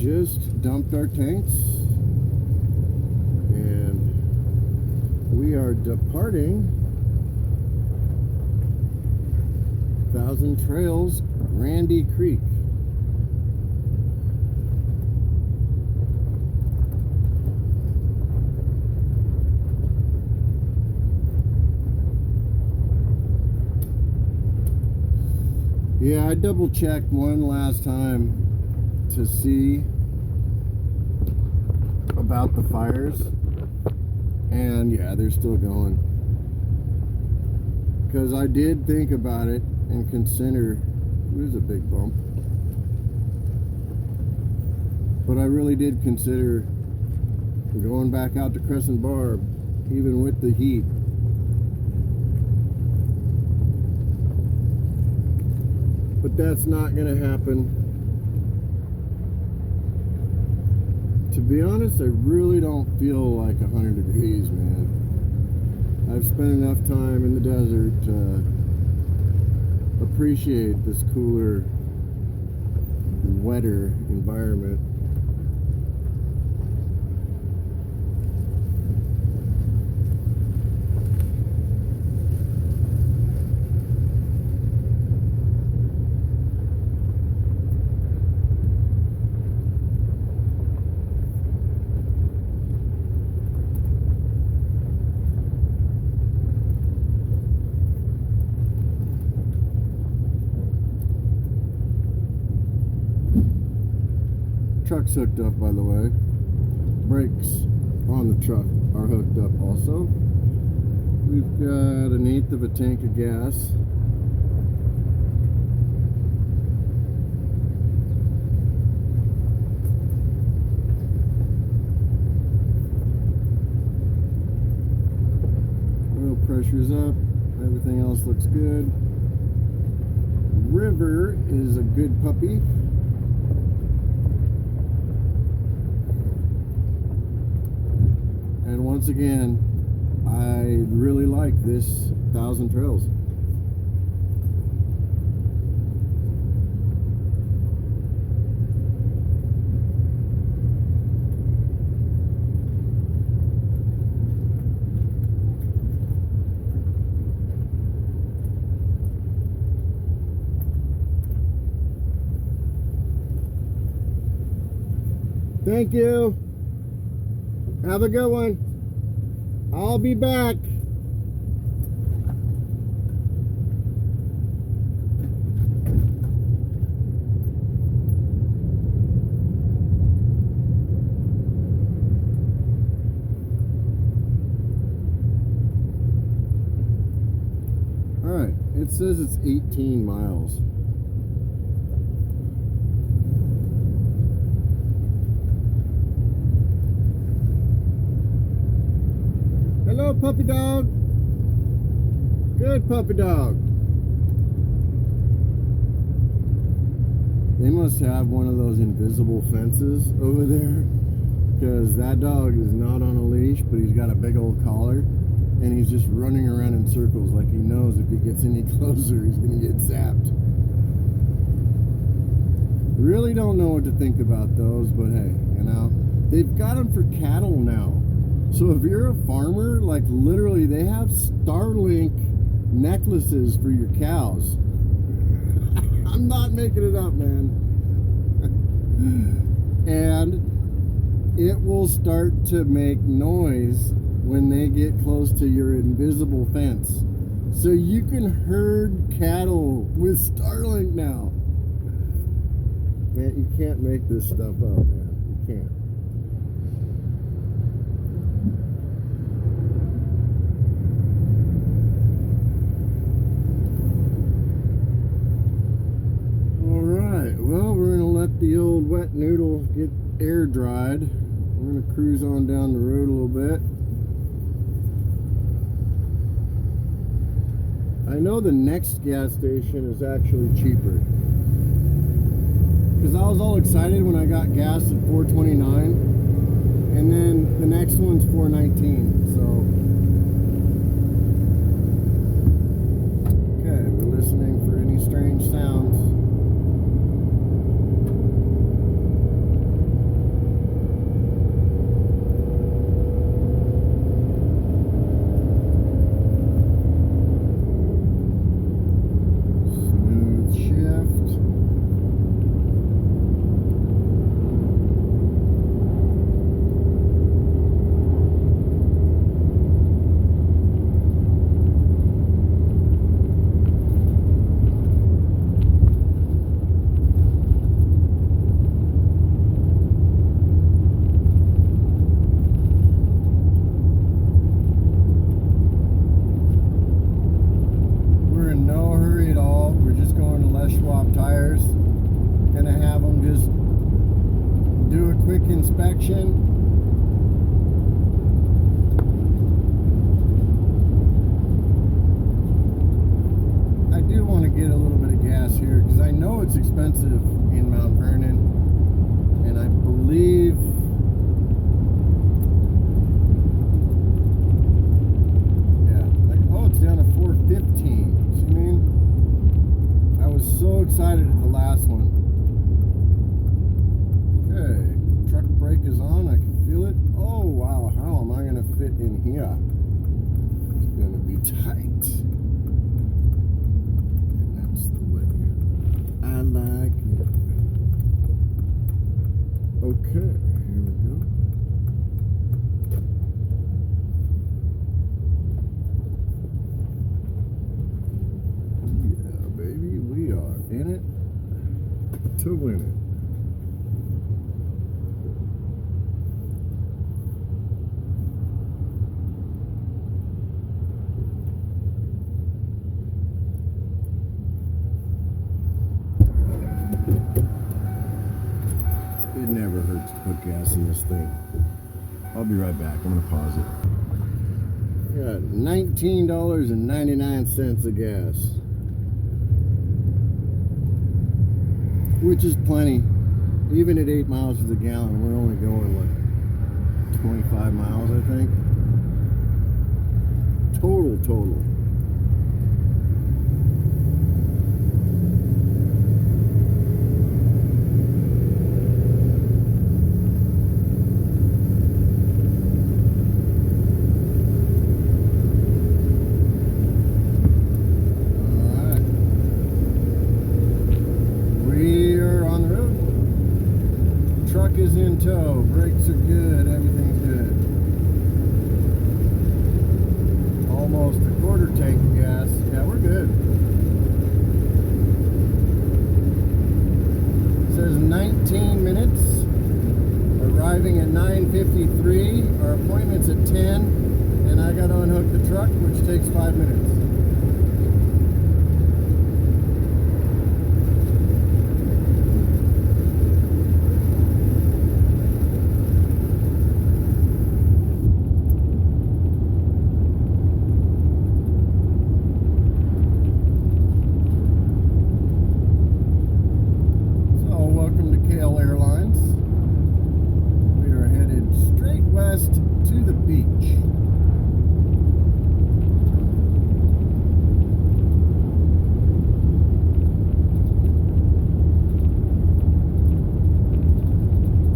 just dumped our tanks and we are departing Thousand Trails Grandy Creek. Yeah, I double checked one last time to see about the fires, and yeah, they're still going. Because I did think about it and consider, there's a big bump, but I really did consider going back out to Crescent Barb, even with the heat. But that's not going to happen. To be honest, I really don't feel like 100 degrees, man. I've spent enough time in the desert to appreciate this cooler, wetter environment. Truck's hooked up, by the way. Brakes on the truck are hooked up also. We've got 1/8 of a tank of gas. Oil pressure's up. Everything else looks good. River is a good puppy. And once again, I really like this Thousand Trails. Thank you. Have a good one. I'll be back. All right, it says it's 18 miles. Hello, puppy dog. Good puppy dog. They must have one of those invisible fences over there, because that dog is not on a leash, but he's got a big old collar, and he's just running around in circles like he knows if he gets any closer, he's going to get zapped. Really don't know what to think about those, but hey, you know, they've got them for cattle now. So if you're a farmer, like literally they have Starlink necklaces for your cows. I'm not making it up, man. And it will start to make noise when they get close to your invisible fence. So you can herd cattle with Starlink now. Man, you can't make this stuff up, man. You can't. Well, we're going to let the old wet noodle get air dried. We're going to cruise on down the road a little bit. I know the next gas station is actually cheaper. Because I was all excited when I got gas at $4.29. And then the next one's $4.19. So, okay, we're listening for any strange sounds. inspection. I do want to get a little bit of gas here because I know it's expensive in Mount Vernon, and I believe it's down to 415. See what I mean? I was so excited at the last one. Okay, truck brake is on. I can feel it. Oh wow, how am I going to fit in here? It's going to be tight. And that's the way I like it. Okay, here we go. In it to win it. It never hurts to put gas in this thing. I'll be right back. I'm going to pause it. I got $19.99 of gas, which is plenty. Even at 8 miles to the gallon, we're only going like 25 miles, I think. Total. Is in tow, brakes are good, everything's good. Almost a quarter tank of gas. Yeah, we're good. It says 19 minutes. Arriving at 9:53. Our appointment's at 10, and I got to unhook the truck, which takes 5 minutes. To the beach.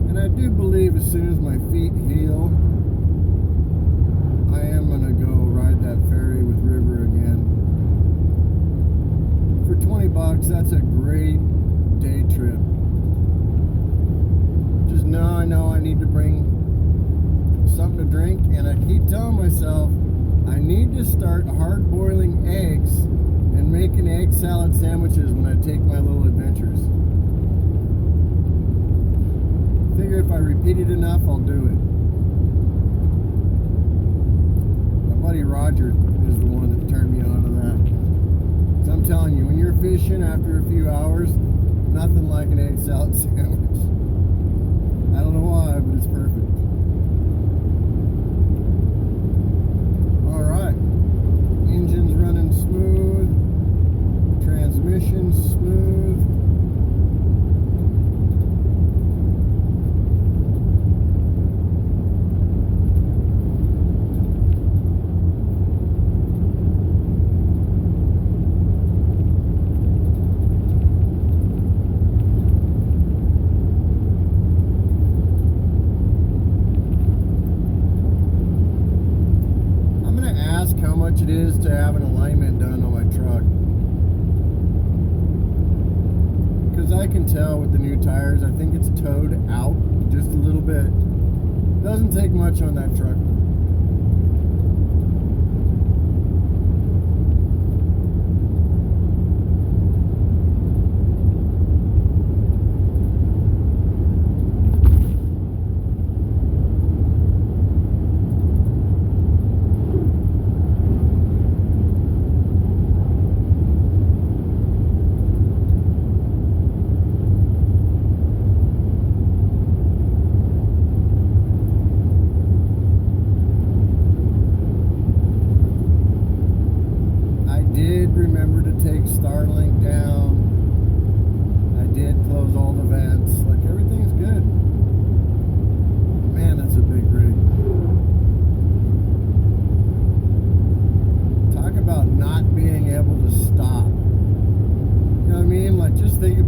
And I do believe as soon as my feet heal, I am going to go ride that ferry with River again. For $20, that's a great day trip. Just now I know I need to bring something to drink, and I keep telling myself I need to start hard boiling eggs and making egg salad sandwiches when I take my little adventures. Figure if I repeat it enough, I'll do it. My buddy Roger is the one that turned me on to that. So I'm telling you, when you're fishing after a few hours, nothing like an egg salad sandwich. I don't know why, but it's perfect. Alright, engine's running smooth, transmission smooth. How much it is to have an alignment done on my truck, because I can tell with the new tires, I think it's towed out just a little bit. Doesn't take much on that truck.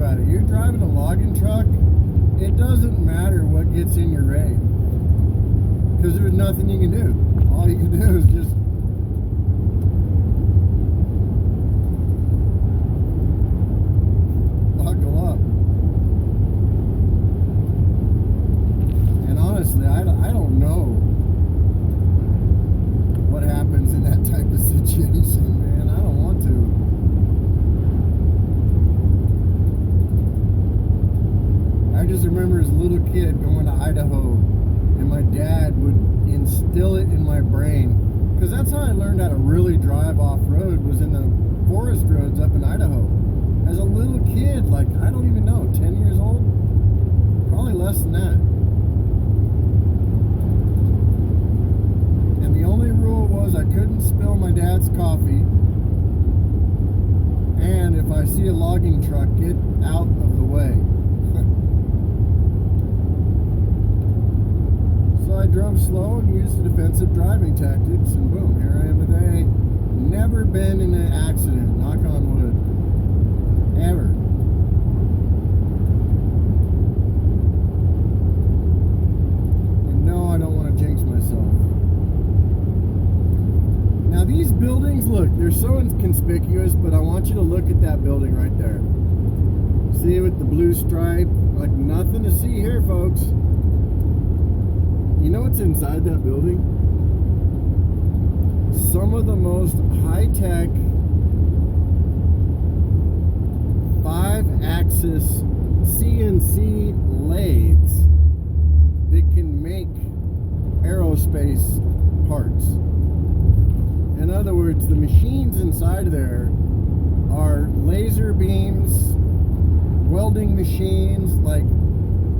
about it. You're driving a logging truck, it doesn't matter what gets in your way, because there's nothing you can do. All you can do is just buckle up. And honestly, I don't know what happens in that type of situation, man. I don't want to. I just remember as a little kid going to Idaho, and my dad would instill it in my brain, because that's how I learned how to really drive off-road, was in the forest roads up in Idaho. As a little kid, like, I don't even know, 10 years old? Probably less than that. And the only rule was I couldn't spill my dad's coffee, and if I see a logging truck, get out of the way. So I drove slow and used defensive driving tactics, and boom, here I am today. Never been in an accident, knock on wood, ever. And no, I don't want to jinx myself. Now these buildings, look, they're so inconspicuous, but I want you to look at that building right there. See, with the blue stripe? Like, nothing to see here, folks. You know what's inside that building? Some of the most high-tech 5-axis CNC lathes that can make aerospace parts. In other words, the machines inside there are laser beams, welding machines. Like,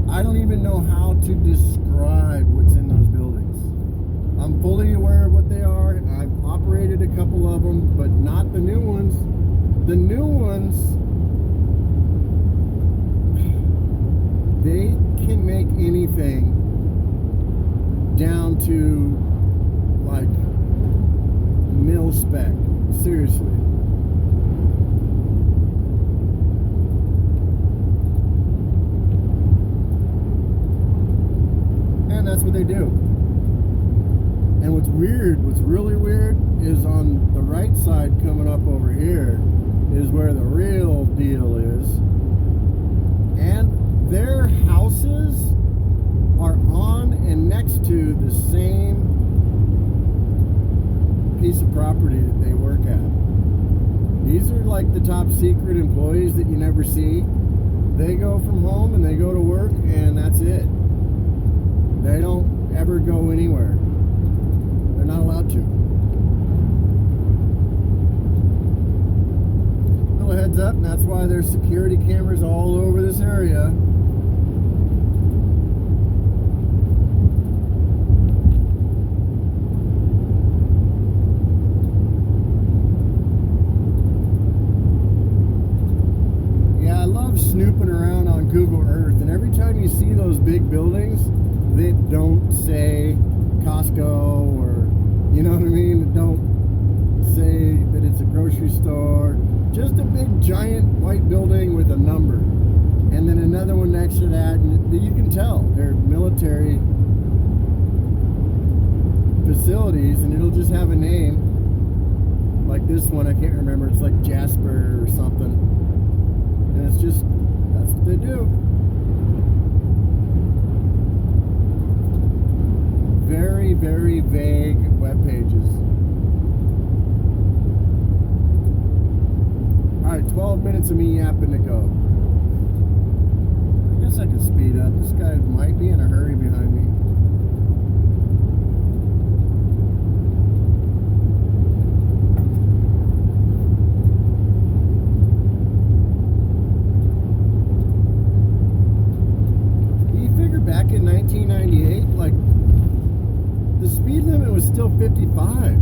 I don't even know how to describe what's in those buildings. I'm fully aware of what they are. I've operated a couple of them, but not the new ones. The new ones, they can make anything down to like mil spec. Seriously. And that's what they do. And what's weird, what's really weird, is on the right side coming up over here is where the real deal is. And their houses are on and next to the same piece of property that they work at. These are like the top secret employees that you never see. They go from home and they go to work, and that's it. They don't ever go anywhere. They're not allowed to. Little heads up, and that's why there's security cameras all over this area. Yeah, I love snooping around on Google Earth, and every time you see those big buildings that don't say Costco, or, you know what I mean, that don't say that it's a grocery store, just a big giant white building with a number, and then another one next to that, and you can tell they're military facilities, and it'll just have a name, like this one, I can't remember, it's like Jasper or something, and it's just, that's what they do. Very, very vague web pages. Alright, 12 minutes of me yapping to go. I guess I can speed up. This guy might be in a hurry behind me. You figure back in 1998, like, the speed limit was still 55.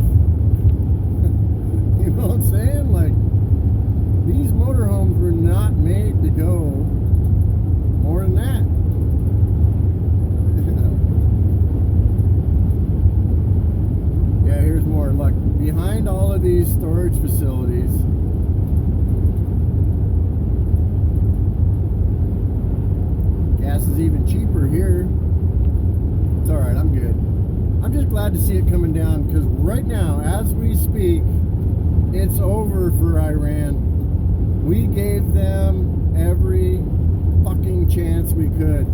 You know what I'm saying? Like, these motorhomes were not made to go more than that. Yeah, here's more. Like, behind all of these storage facilities glad to see it coming down, because right now, as we speak, it's over for Iran. We gave them every fucking chance we could.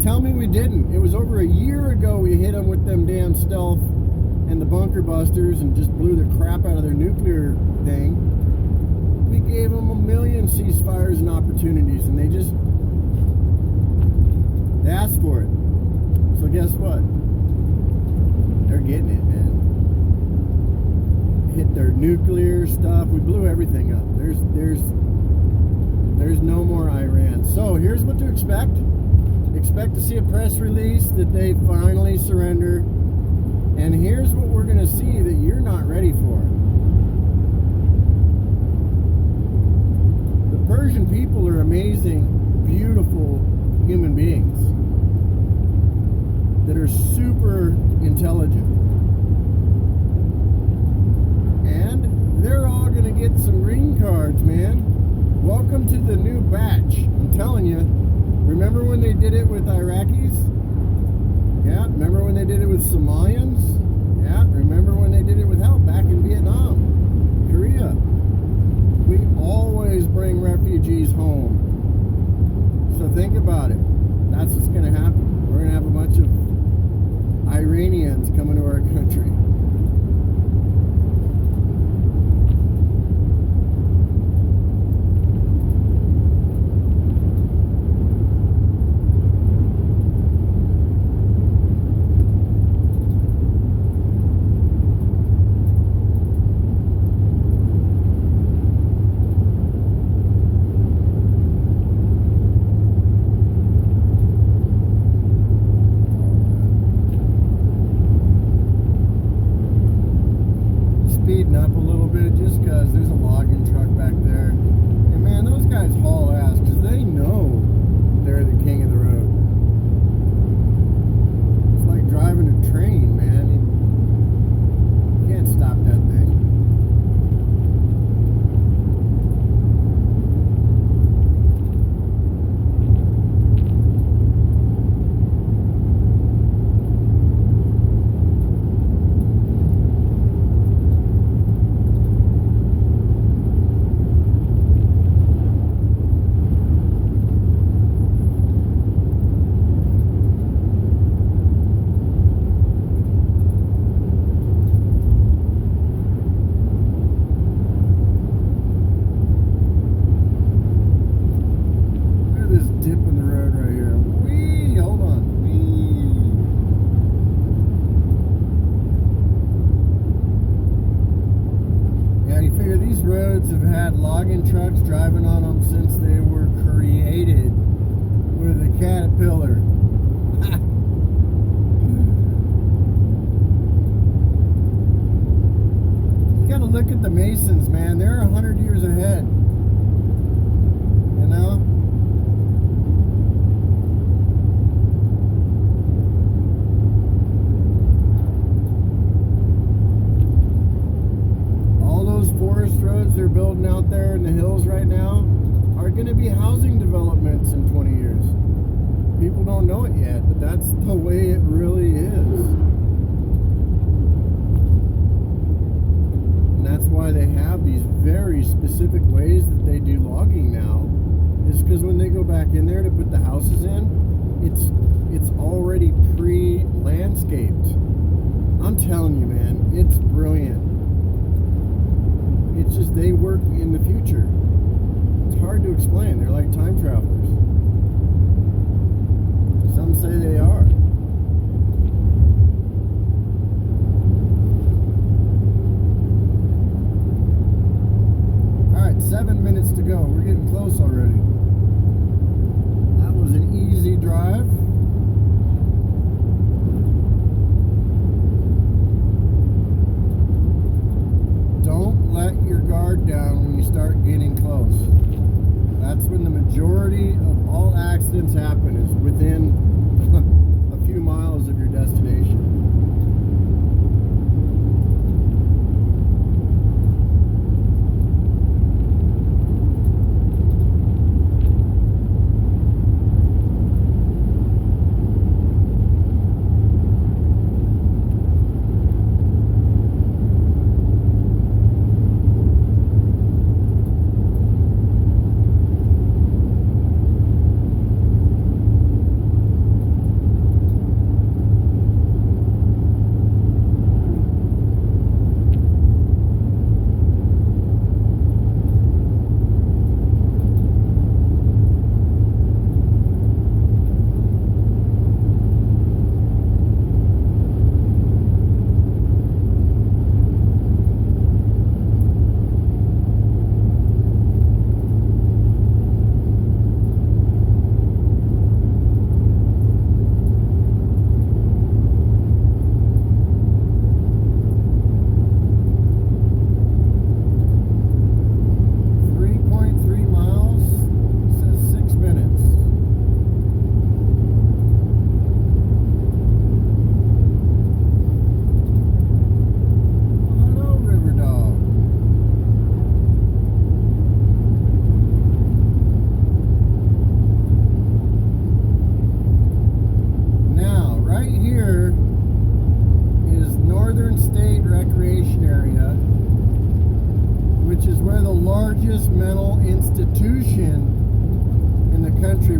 Tell me we didn't. It was over a year ago we hit them with them damn stealth and the bunker busters and just blew the crap out of their nuclear thing. We gave them a million ceasefires and opportunities, and they asked for it. So guess what? They're getting it, man. Hit their nuclear stuff. We blew everything up. There's no more Iran. So here's what to expect. Expect to see a press release that they finally surrender. And here's what we're going to see that you're not ready for. The Persian people are amazing, beautiful human beings that are super intelligent. And they're all going to get some green cards, man. Welcome to the new batch. I'm telling you. Remember when they did it with Iraqis? Yeah. Remember when they did it with Somalians? Yeah. Remember when they did it with back in Vietnam, Korea? We always bring refugees home. So think about it. That's what's going to happen. We're going to have a bunch of Iranians coming to our country. Speeding up a little bit just because there's a logging truck back there. And man, those guys haul ass because they know they're the king of the road. It's like driving a train, man. You can't stop that thing. Dip in the road right here. Whee! Hold on. Whee! Yeah, you figure these roads have had logging trucks driving on them since they were created with a Caterpillar. You gotta look at the Masons, man. They're 100 years ahead. You know? Forest roads they're building out there in the hills right now are going to be housing developments in 20 years. People don't know it yet, but that's the way it really is. And that's why they have these very specific ways that they do logging now, is because when they go back in there to put the houses in, it's already pre-landscaped. I'm telling you, man, it's brilliant. It's just they work in the future. It's hard to explain. They're like time travelers. Some say they are. Alright, 7 minutes to go. We're getting close already. That was an easy drive. Don't let your guard down when you start getting close. That's when the majority of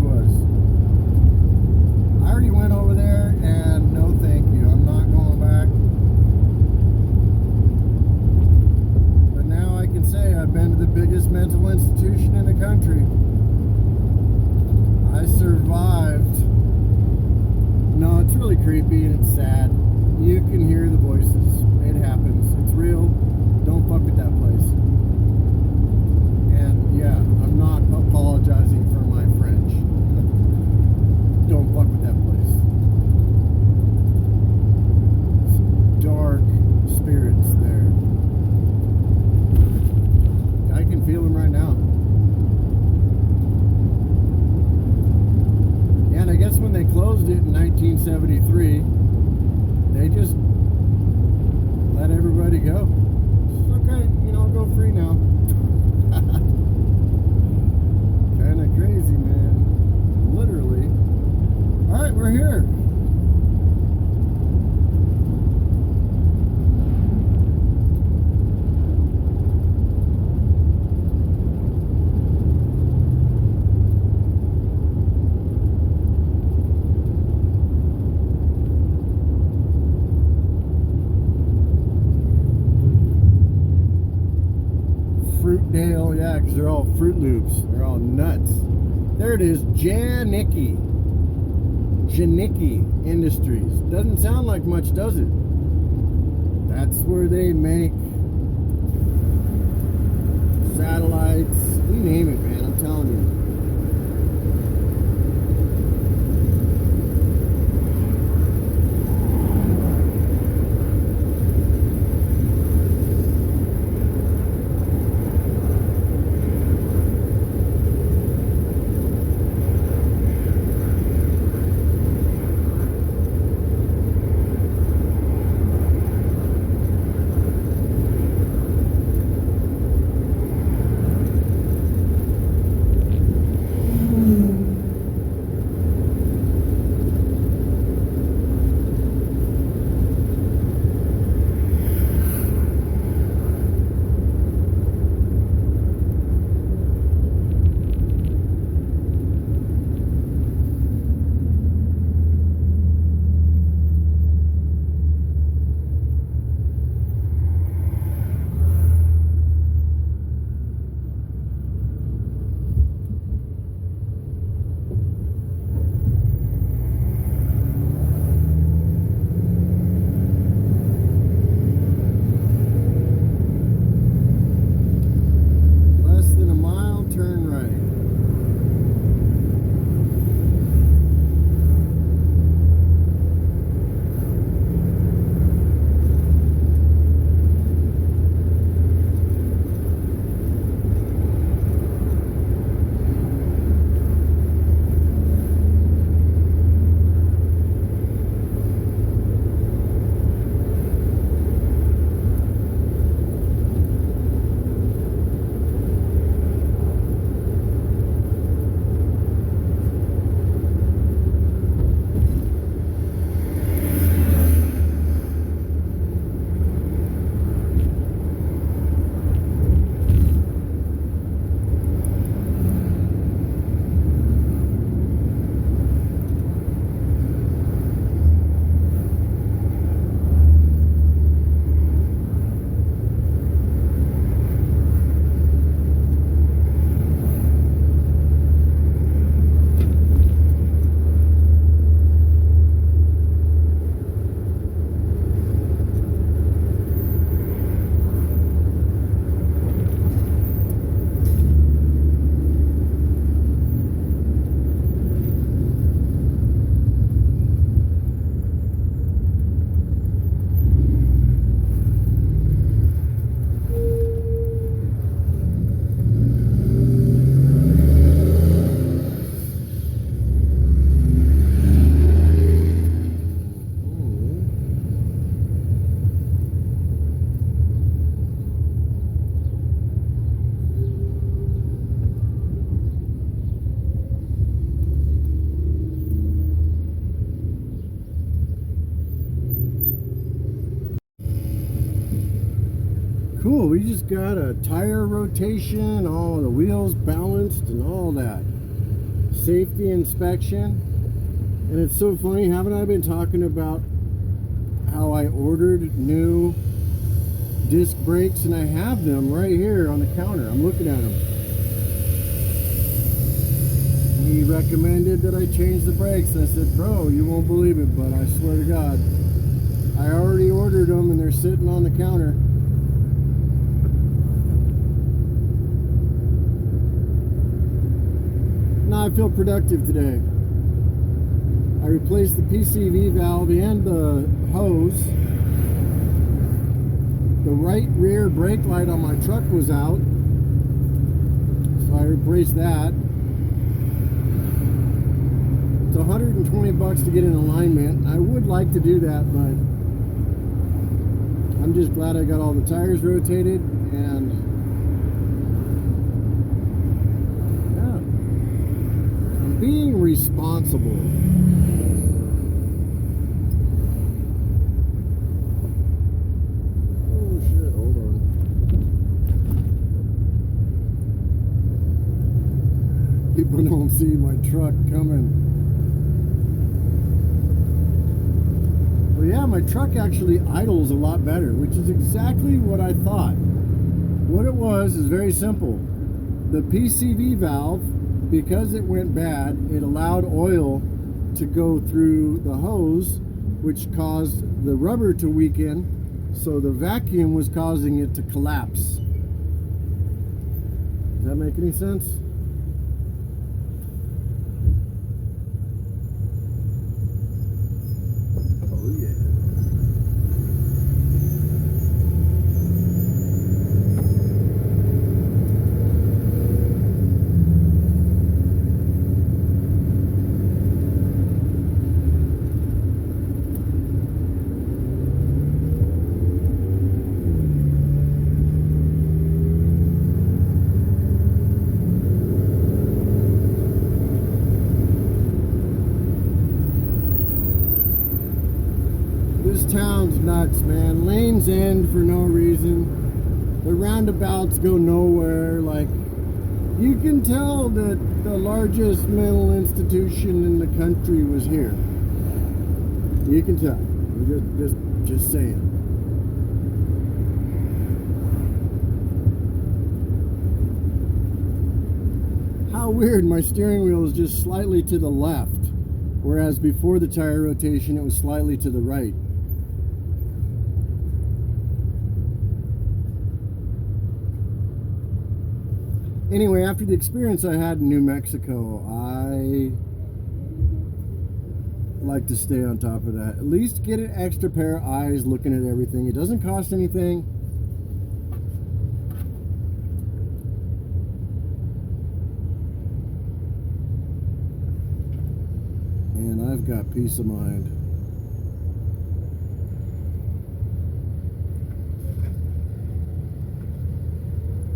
was. I already went over there, and no thank you. I'm not going back. But now I can say I've been to the biggest mental institution in the country. I survived. No, it's really creepy and it's sad. You can hear the voices. It happens. It's real. Don't fuck with that place. And yeah, I'm not apologizing for my French. Don't fuck with that place. Some dark spirits there. I can feel them right now. And I guess when they closed it in 1973, they just let everybody go. It's okay, you know, go free now. Kind of crazy, man. Literally. All right, we're here. Fruitdale, yeah, because they're all Fruit Loops. They're all nuts. There it is, Janicki Industries. Doesn't sound like much, does it? That's where they make satellites. You name it, man. I'm telling you. Cool, we just got a tire rotation, all the wheels balanced and all that. safety inspection. And it's so funny, haven't I been talking about how I ordered new disc brakes, and I have them right here on the counter. I'm looking at them. He recommended that I change the brakes, and I said, bro, you won't believe it, but I swear to God, I already ordered them and they're sitting on the counter. Now I feel productive today. I replaced the PCV valve and the hose. The right rear brake light on my truck was out, so I replaced that. It's $120 to get in alignment. I would like to do that, but I'm just glad I got all the tires rotated, and yeah, I'm being responsible. People don't see my truck coming. Well, yeah, my truck actually idles a lot better, which is exactly what I thought. What it was is very simple. The PCV valve, because it went bad, it allowed oil to go through the hose, which caused the rubber to weaken, so the vacuum was causing it to collapse. Does that make any sense? This town's nuts, man. Lanes end for no reason. The roundabouts go nowhere. Like, you can tell that the largest mental institution in the country was here. You can tell. Just saying. How weird, my steering wheel is just slightly to the left, whereas before the tire rotation it was slightly to the right. Anyway, after the experience I had in New Mexico, I like to stay on top of that. At least get an extra pair of eyes looking at everything. It doesn't cost anything. And I've got peace of mind.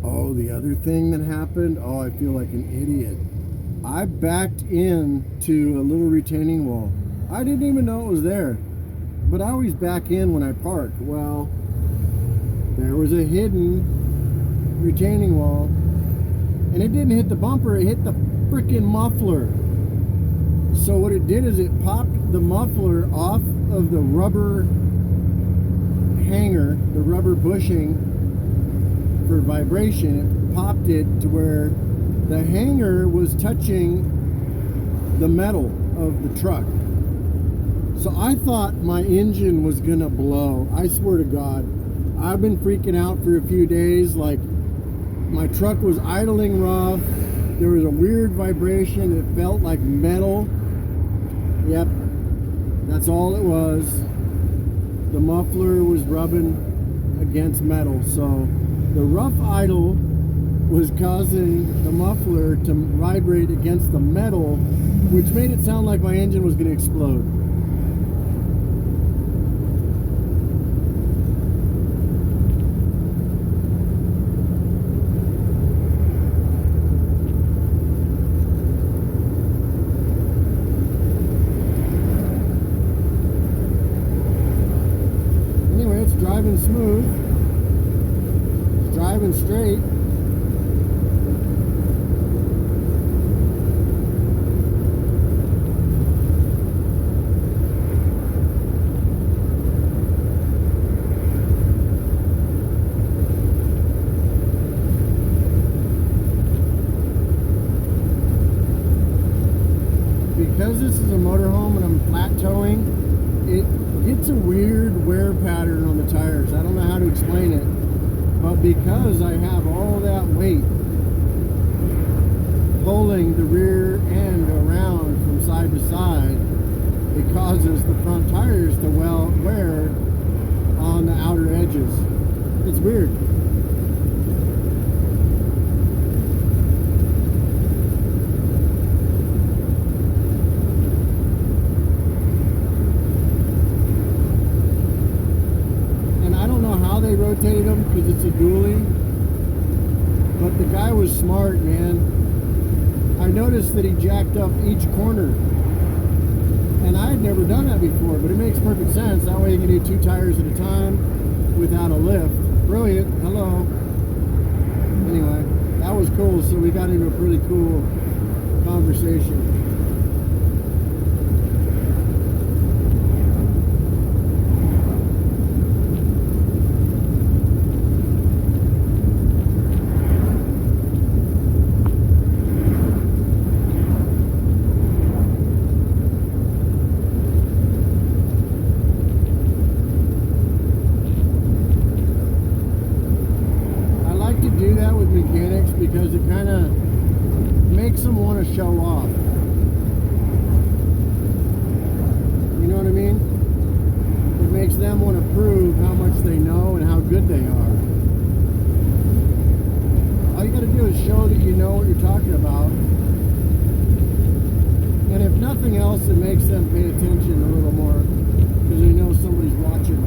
Oh, the other thing that happened, oh, I feel like an idiot. I backed into a little retaining wall. I didn't even know it was there, but I always back in when I park. Well, there was a hidden retaining wall, and it didn't hit the bumper, it hit the freaking muffler. So what it did is it popped the muffler off of the rubber hanger, the rubber bushing for vibration. It popped it to where the hanger was touching the metal of the truck. So I thought my engine was gonna blow. I swear to God, I've been freaking out for a few days. Like, my truck was idling rough. There was a weird vibration. It felt like metal. Yep, that's all it was. The muffler was rubbing against metal. So the rough idle was causing the muffler to vibrate against the metal, which made it sound like my engine was going to explode. Anyway, it's driving smooth. It's driving straight. because this is a motorhome and I'm flat towing, it gets a weird wear pattern on the tires. I don't know how to explain it, but because I have all that weight pulling the rear end around from side to side, it causes the front tires to wear on the outer edges. It's weird. They rotated them because it's a dually, but the guy was smart, man. I noticed that he jacked up each corner, and I had never done that before, but it makes perfect sense. That way you can do 2 tires at a time without a lift. Brilliant. Hello. Anyway, that was cool. So we got into a pretty cool conversation. Because it kind of makes them want to show off. You know what I mean? It makes them want to prove how much they know and how good they are. All you got to do is show that you know what you're talking about. And if nothing else, it makes them pay attention a little more because they know somebody's watching.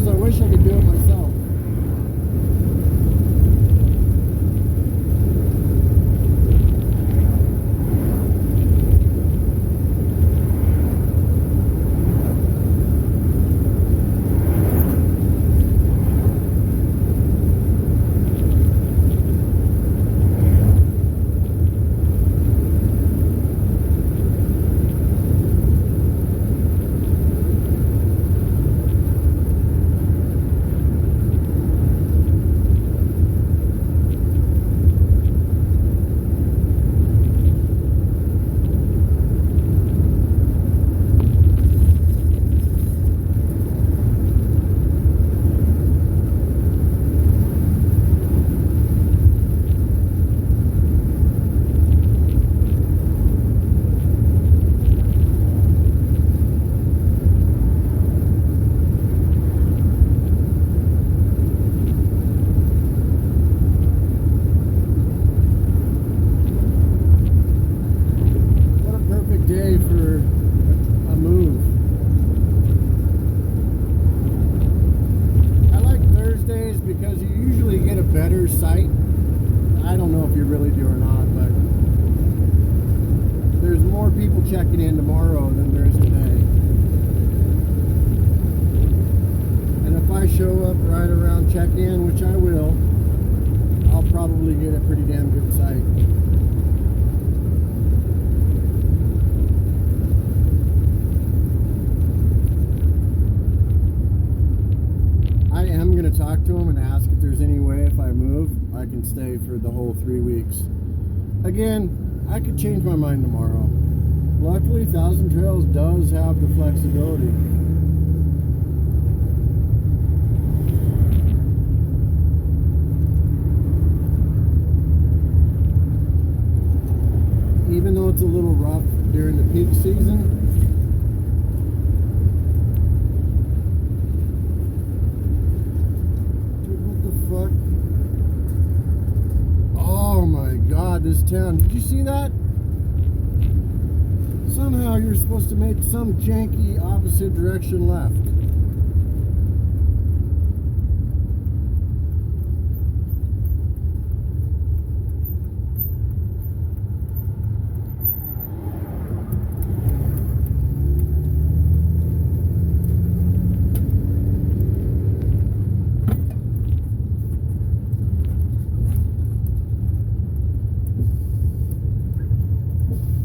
I wish I could do it myself. Better sight. I don't know if you really do or not, but there's more people checking in tomorrow than there is today. And if I show up right around check-in, which I will, I'll probably get a pretty damn good sight. I am going to talk to him and ask if there's any way if I move, I can stay for the whole 3 weeks. Again, I could change my mind tomorrow. Luckily, Thousand Trails does have the flexibility. Even though it's a little rough during the peak season, this town. Did you see that? Somehow you're supposed to make some janky opposite direction left.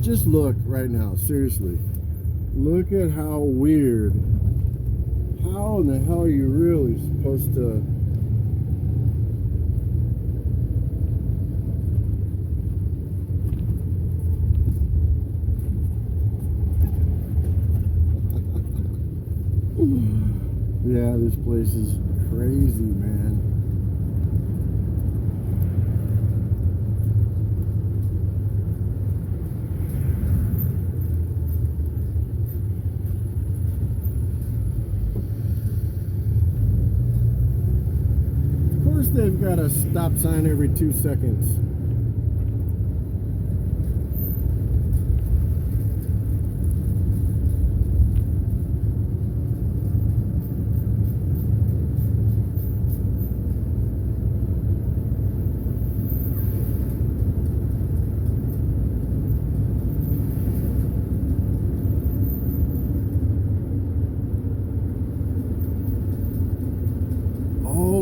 Just look right now, seriously. Look at how weird. How in the hell are you really supposed to this place is crazy, man. Of course they've got a stop sign every 2 seconds.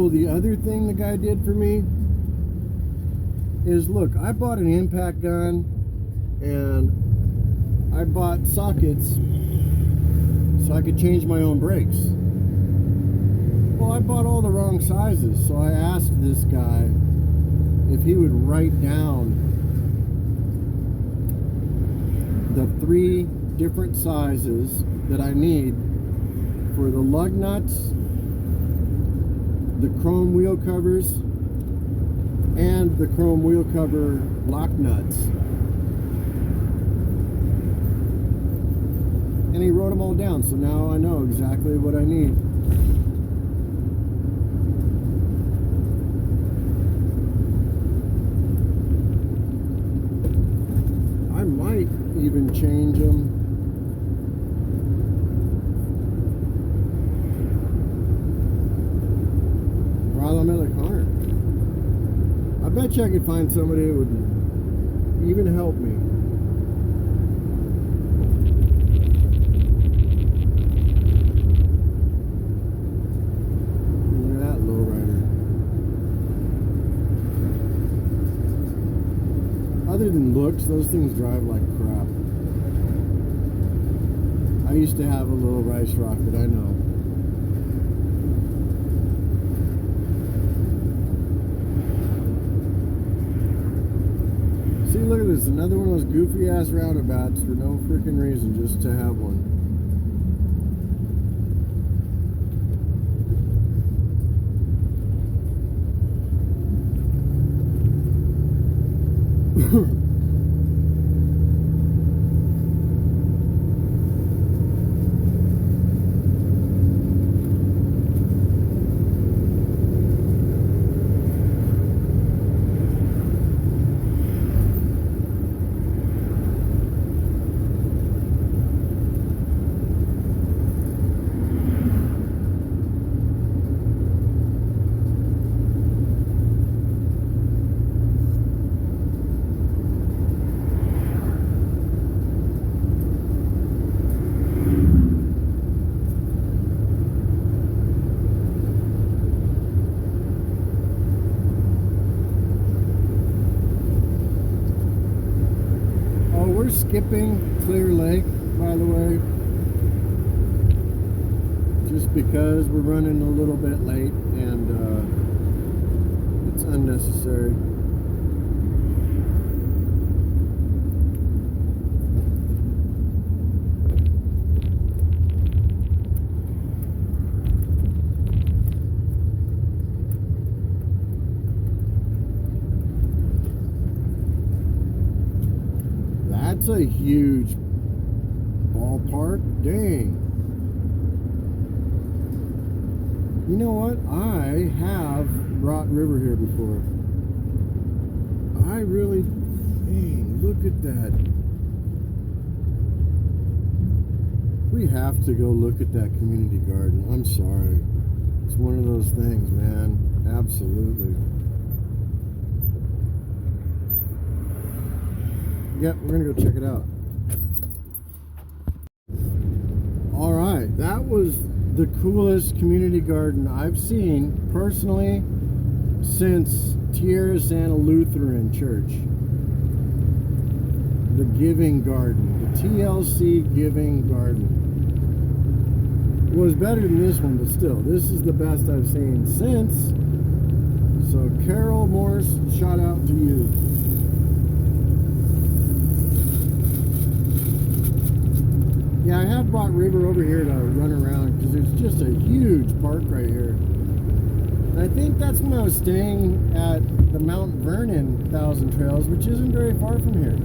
The other thing the guy did for me is, look, I bought an impact gun and I bought sockets so I could change my own brakes. Well, I bought all the wrong sizes, so I asked this guy if he would write down the 3 different sizes that I need for the lug nuts, the chrome wheel covers, and the chrome wheel cover lock nuts. And he wrote them all down, so now I know exactly what I need. I might even change them. While I'm in the car, I bet you I could find somebody who would even help me. Look at that lowrider. Other than looks, those things drive like crap. I used to have a little rice rocket, I know. See, look at this, another one of those goofy ass roundabouts for no freaking reason, just to have one. We're skipping Clear Lake, by the way, just because we're running a little bit late and it's unnecessary. That's a huge ballpark. Dang. You know what? I have brought River here before. I really... Dang, look at that. We have to go look at that community garden. I'm sorry. It's one of those things, man. Absolutely. Yep, we're gonna go check it out. Alright, that was the coolest community garden I've seen personally since Tierra Santa Lutheran Church. The Giving Garden, the TLC Giving Garden. It was better than this one, but still, this is the best I've seen since. So Carol Morse, shout out to you. Yeah, I have brought River over here to run around because there's just a huge park right here. And I think that's when I was staying at the Mount Vernon Thousand Trails, which isn't very far from here.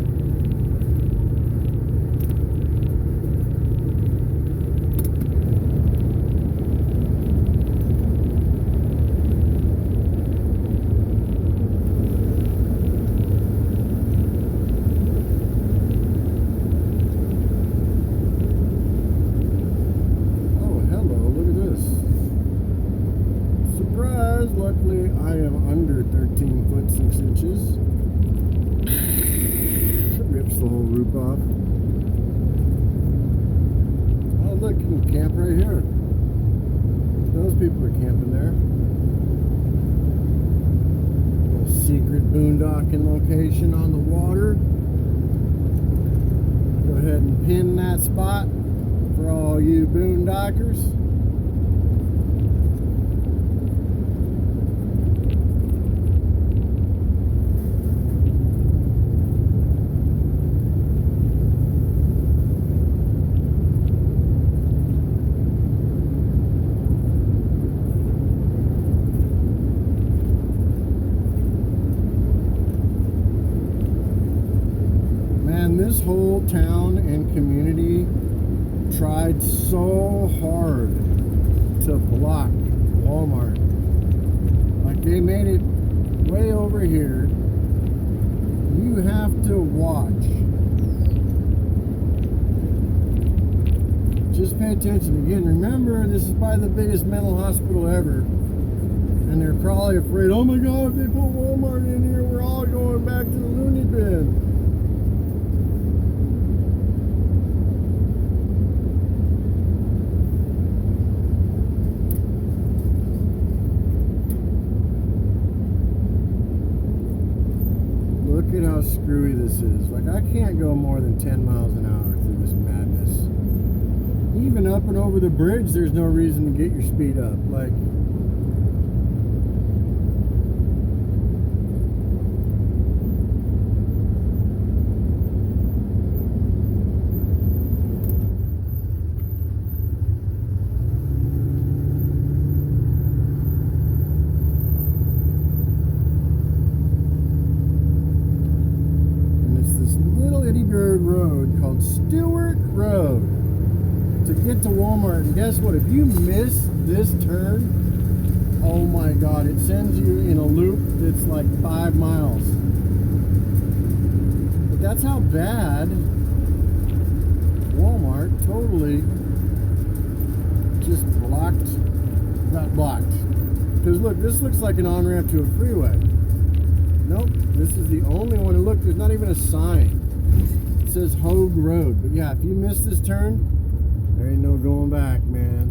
Luckily, I am under 13 foot 6 inches. Rips the whole roof off. Oh, look, you can camp right here. Those people are camping there. Little secret boondocking location on the water. Go ahead and pin that spot for all you boondockers. This whole town and community tried so hard to block Walmart. Like, they made it way over here. You have to watch. Just pay attention. Again, remember, this is probably the biggest mental hospital ever. And they're probably afraid, oh my God, if they put Walmart in here, we're all going back to the loony bin. Look at how screwy this is. Like, I can't go more than 10 miles an hour through this madness. Even up and over the bridge, there's no reason to get your speed up. Like, road called Stewart Road to get to Walmart, and guess what, if you miss this turn, oh my God, it sends you in a loop that's like 5 miles. But that's how bad Walmart totally just not blocked. Because look, this looks like an on-ramp to a freeway. Nope, this is the only one. And look, there's not even a sign. It says Hogue Road. But yeah, if you miss this turn, there ain't no going back, man.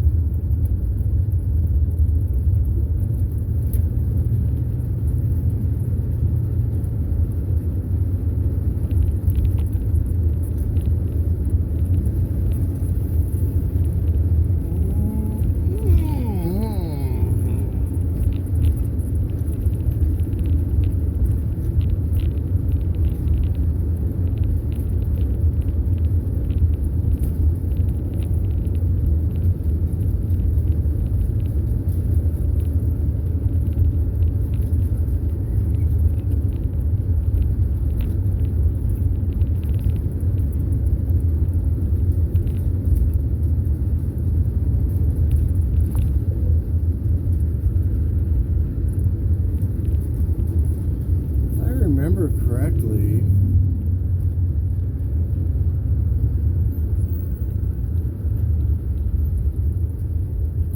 Correctly,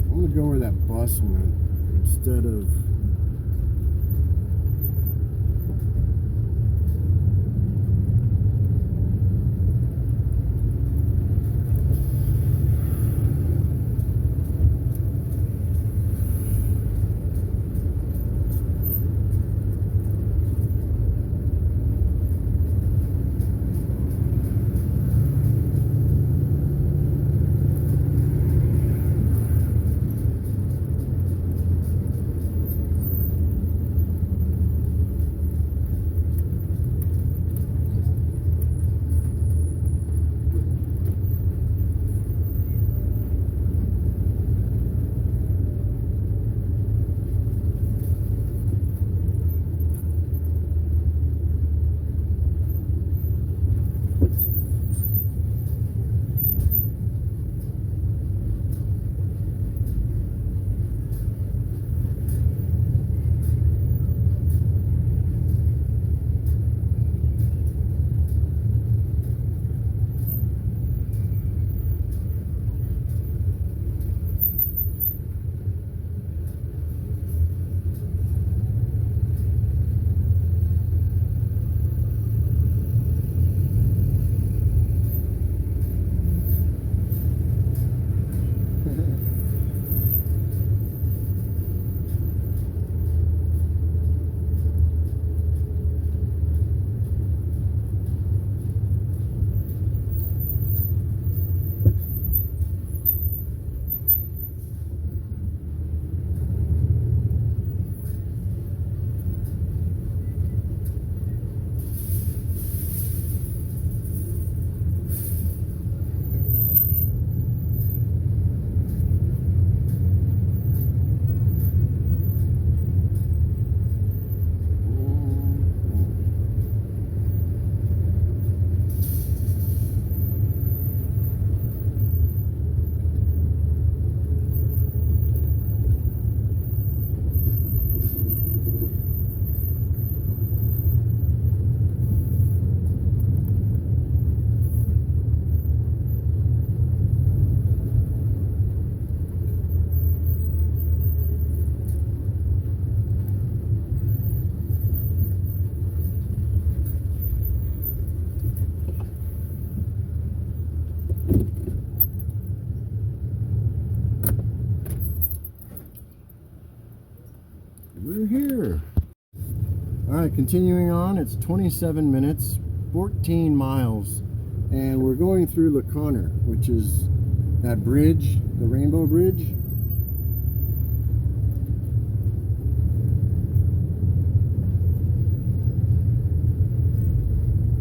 I'm gonna go where that bus went instead of All right, continuing on. It's 27 minutes, 14 miles, and we're going through LaConner, which is that bridge, the Rainbow Bridge.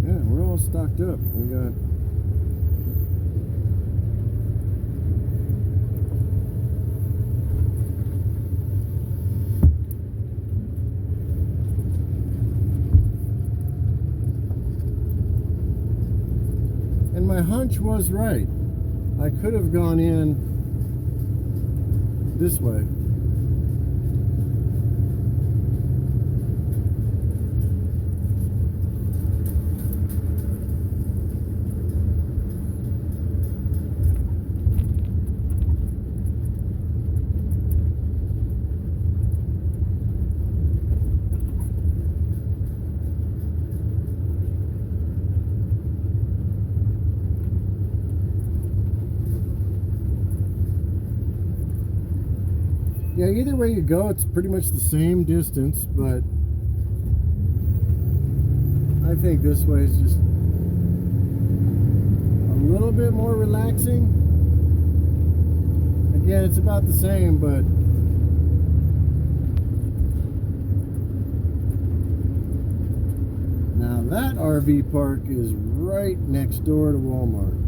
Yeah, we're all stocked up. We got and my hunch was right. I could have gone in this way. Yeah, either way you go, it's pretty much the same distance, but I think this way is just a little bit more relaxing. Again, it's about the same, but now that RV park is right next door to Walmart.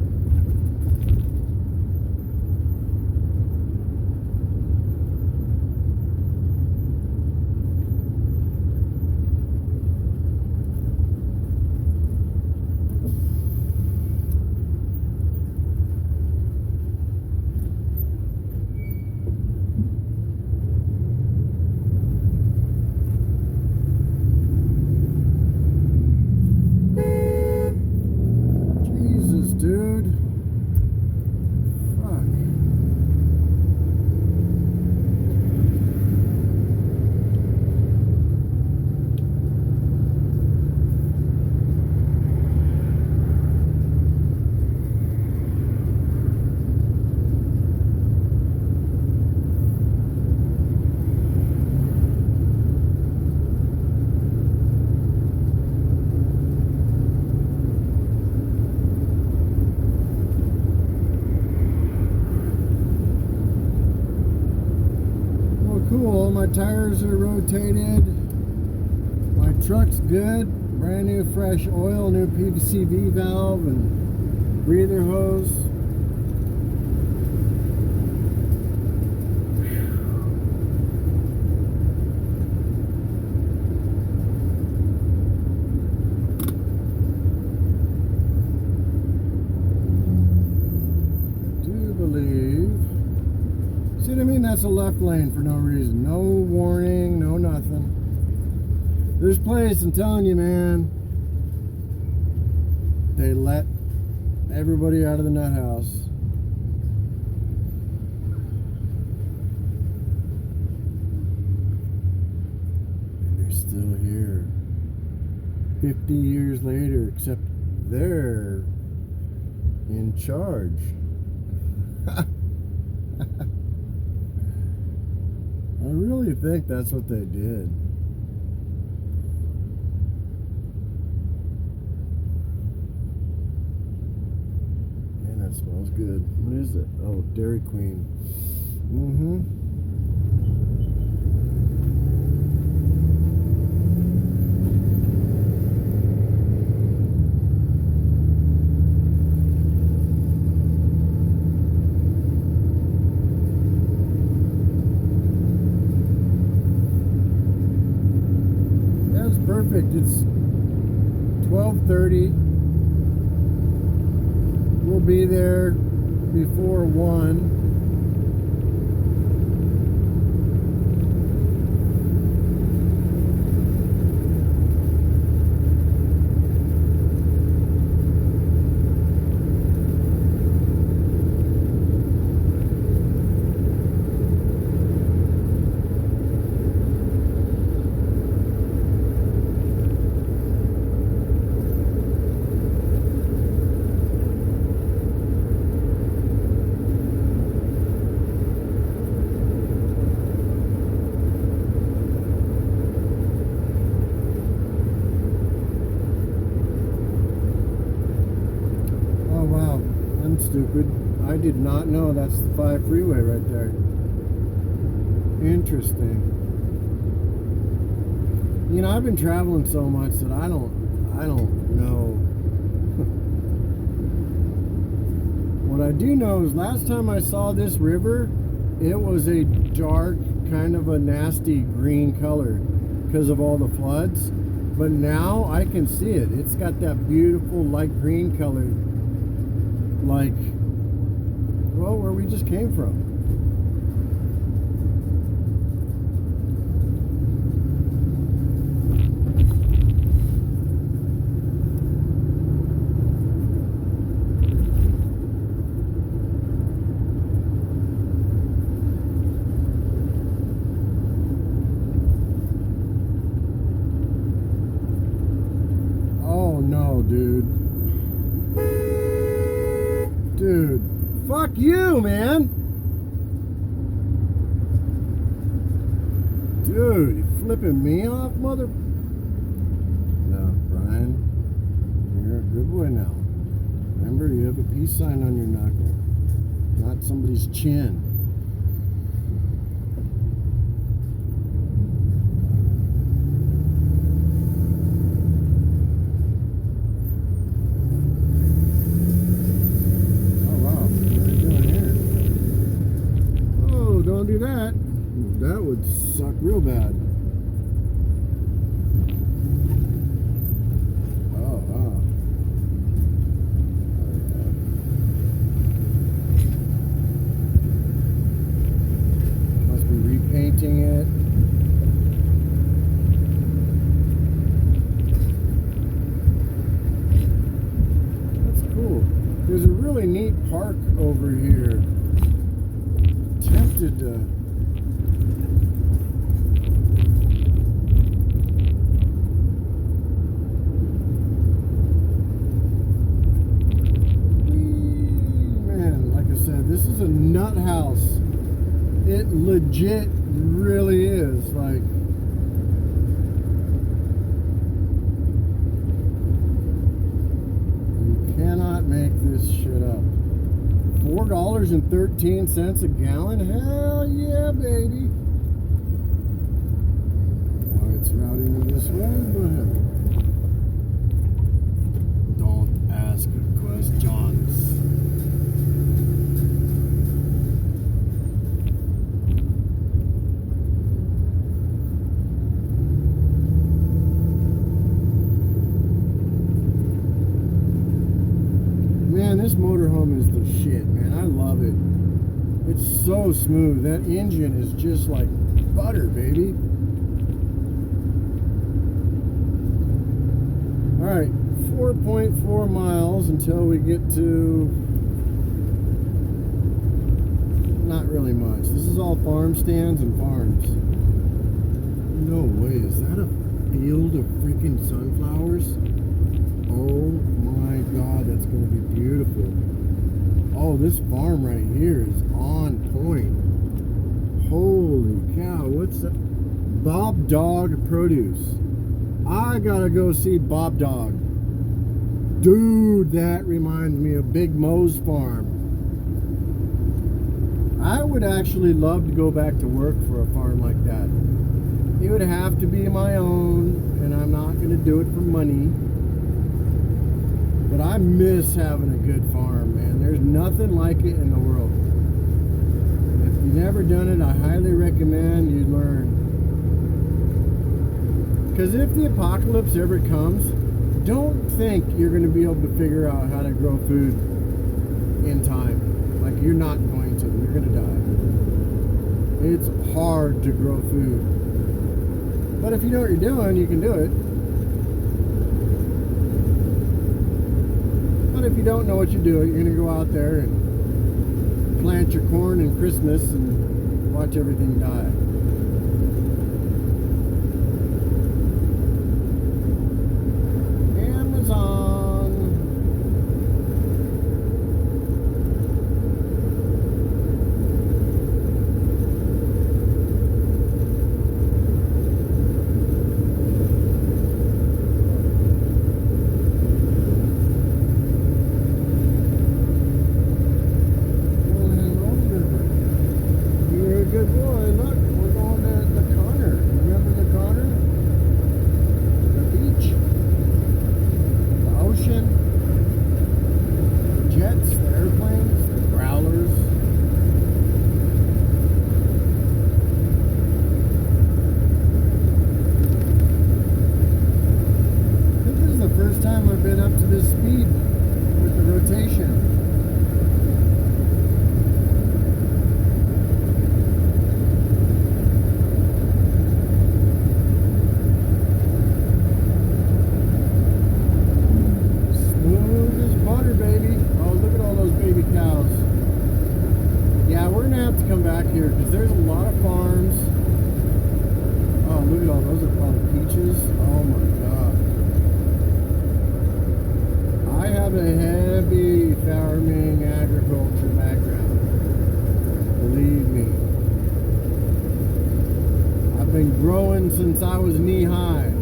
Dude, fuck. Cool, my tires are rotated, my truck's good, brand new fresh oil, new PVC valve and breather hose. I do believe. See what I mean? That's a left lane for no reason. No warning, no nothing. This place, I'm telling you, man, they let everybody out of the nut house. And they're still here. 50 years later, except they're in charge. I really think that's what they did. Man, that smells good. What is it? Oh, Dairy Queen. Perfect. It's 12:30. We'll be there before 1. stupid. I did not know that's the 5 freeway right there. Interesting. You know, I've been traveling so much that I don't know. What I do know is last time I saw this river, it was a dark, kind of a nasty green color because of all the floods. But now I can see it. It's got that beautiful light green color, like, well, where we just came from. Dude, fuck you, man. Dude, you flipping me off, mother... No, Bryan, you're a good boy now. Remember, you have a peace sign on your knuckle, not somebody's chin. Don't do that. That would suck real bad. Oh, wow. Must be repainting it. That's cool. There's a really neat park over here. Tempted to man, like I said, this is a nut house. It legit really is. Like, you cannot make this shit up. $4.13 a gallon? Hell yeah, baby. Why it's routing me this way? Go ahead. Don't ask questions. Man, this motorhome is the shit, man. I love it. It's so smooth. That engine is just like butter, baby. Alright, 4.4 miles until we get to... not really much. This is all farm stands and farms. No way, is that a field of freaking sunflowers? Oh my god, that's going to be beautiful. Oh, this farm right here is on point. Holy cow, what's that? Bob Dog Produce. I gotta go see Bob Dog. Dude, that reminds me of Big Mo's farm. I would actually love to go back to work for a farm like that. It would have to be my own, and I'm not going to do it for money. But I miss having a good farm, man. There's nothing like it in the world. If you've never done it, I highly recommend you learn. Because if the apocalypse ever comes, don't think you're going to be able to figure out how to grow food in time. Like, you're not going to. You're going to die. It's hard to grow food. But if you know what you're doing, you can do it. But if you don't know what you're doing, you're going to go out there and plant your corn in Christmas and watch everything die. time I've been up to this speed with the rotation. Smooth as butter, baby. Oh, look at all those baby cows. Yeah, we're gonna have to come back here because there's a lot of farms. Oh, look at all those are probably peaches. Oh my god. I have a heavy farming agriculture background. Believe me. I've been growing since I was knee high.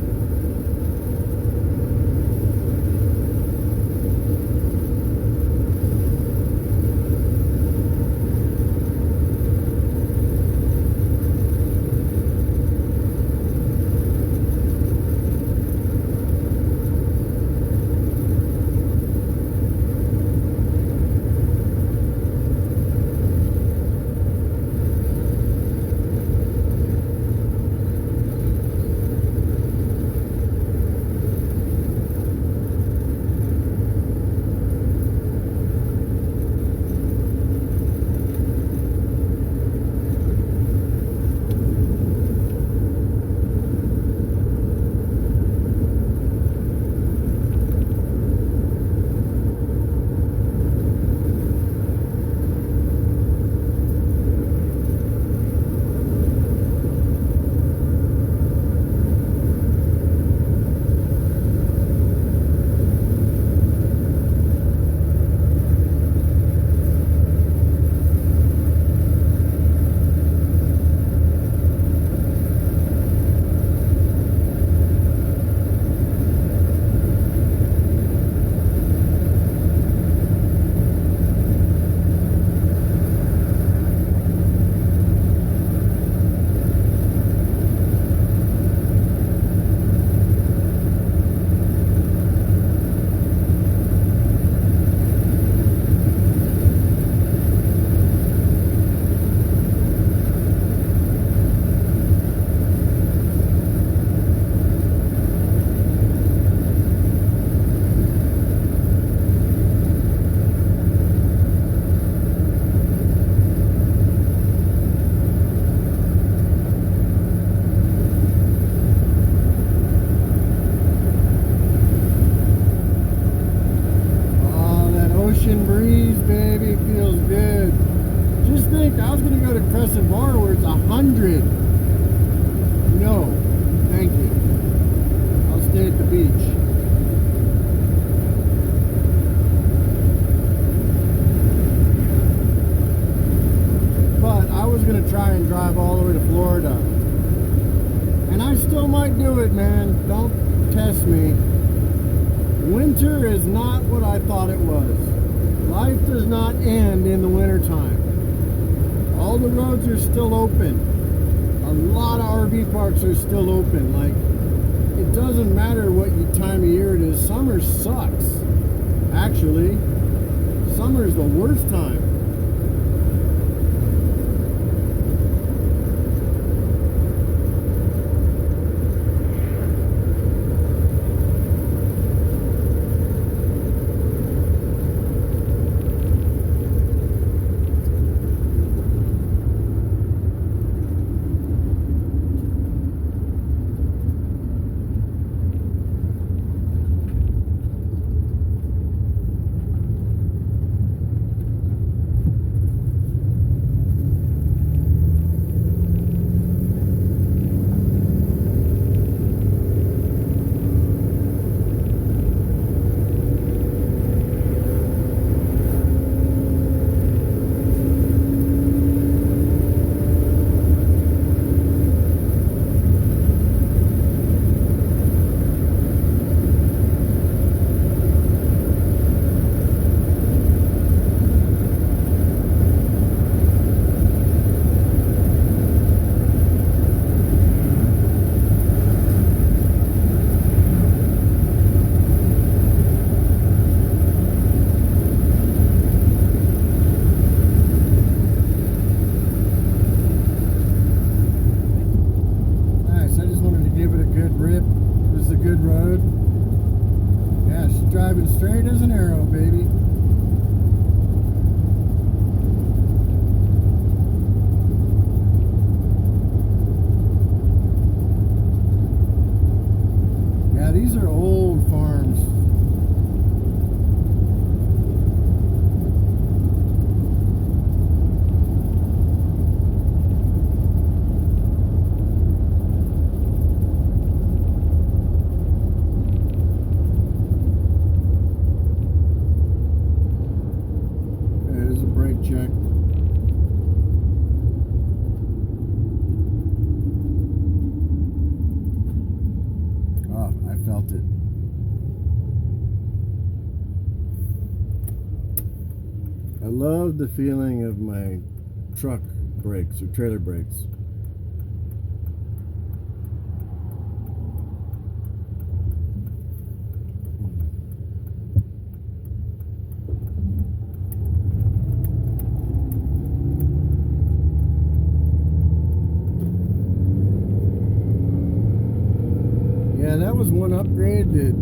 Breeze, baby, feels good. Just think, I was gonna go to Crescent Bar where it's 100. No, thank you. I'll stay at the beach. But I was gonna try and drive all the way to Florida, and I still might do it, man. Don't test me. Winter is not what I thought it was. Life does not end in the wintertime. All the roads are still open. A lot of RV parks are still open. Like, it doesn't matter what time of year it is. Summer sucks. Actually, summer is the worst time. Yeah, she's driving straight as an arrow, baby. Yeah, these are old farms. There's a brake check. Oh, I felt it. I love the feeling of my truck brakes or trailer brakes. Yeah, that was one upgrade that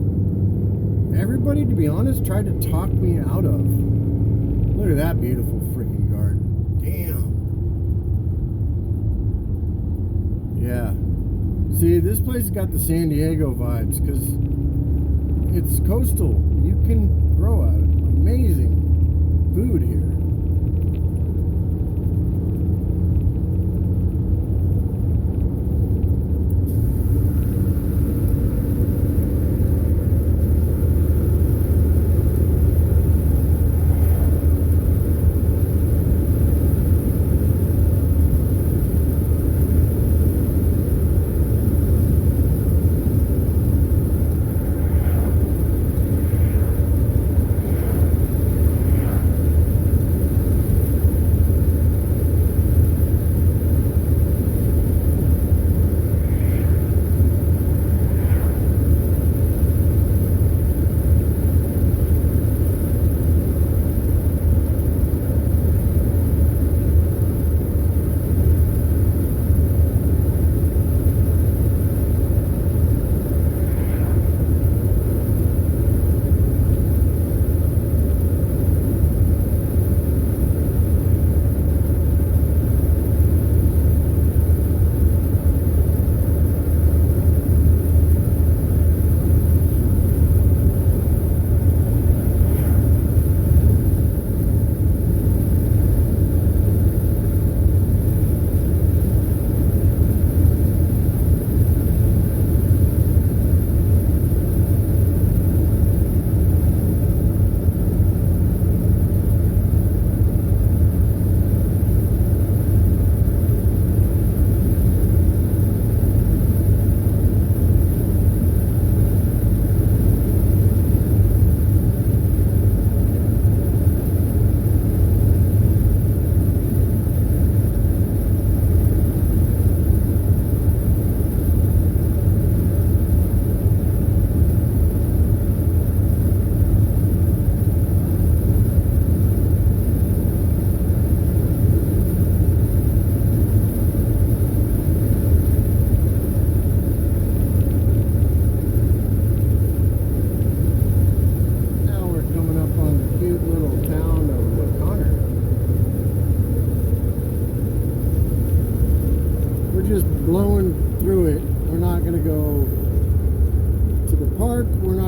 everybody, to be honest, tried to talk me out of. Look at that beautiful freaking garden. Damn. Yeah. See, this place has got the San Diego vibes because it's coastal. You can grow amazing food here.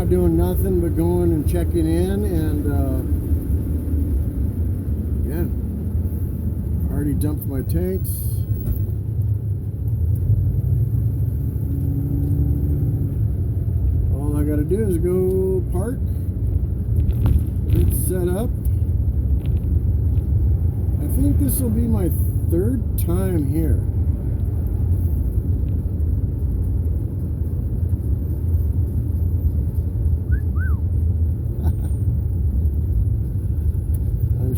Doing nothing but going and checking in, and yeah, already dumped my tanks. All I gotta do is go park, get set up. I think this will be my third time here.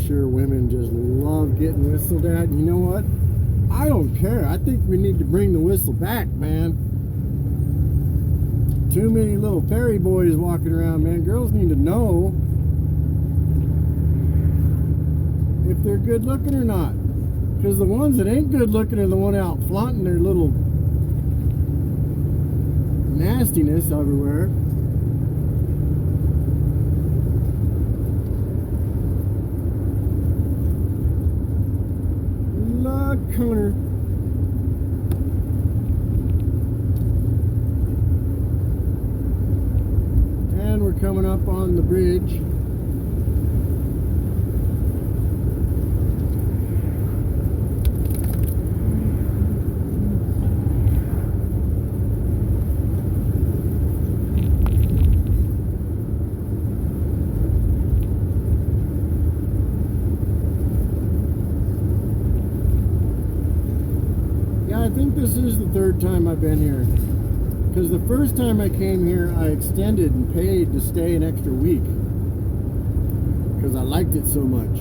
Sure, women just love getting whistled at. You know what? I don't care. I think we need to bring the whistle back, man. Too many little fairy boys walking around, man. Girls need to know if they're good looking or not. Because the ones that ain't good looking are the one out flaunting their little nastiness everywhere. Corner. And we're coming up on the bridge. I think this is the third time I've been here, because the first time I came here I extended and paid to stay an extra week because I liked it so much.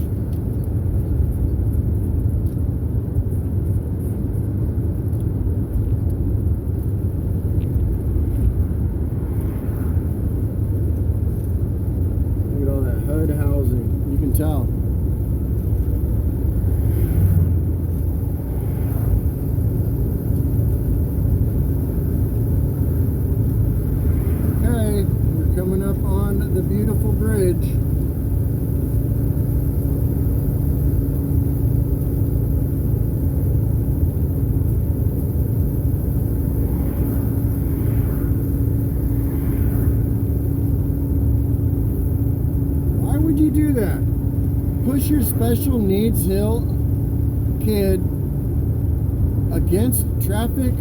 Look at all that HUD housing, you can tell. Coming up on the beautiful bridge. Why would you do that? Push your special needs hill kid against traffic?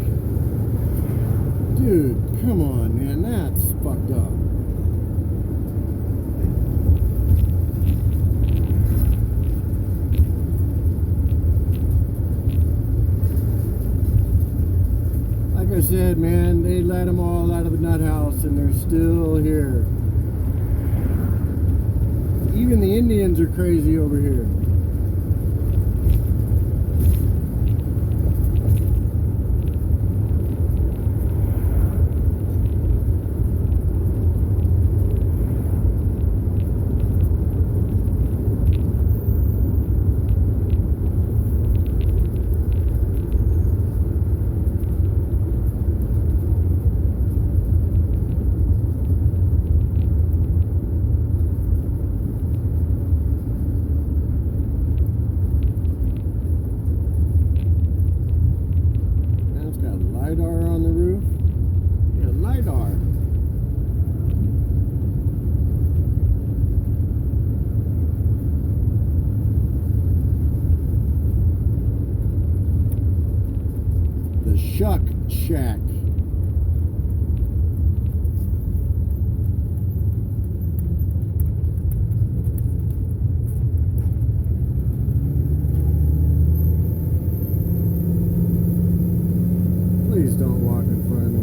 Dude, come on, man, that's fucked up. Like I said, man, they let them all out of the nut house and they're still here. Even the Indians are crazy over here. LiDAR on the roof. Yeah, LiDAR. The Shuck Shack. Please don't walk in front of me.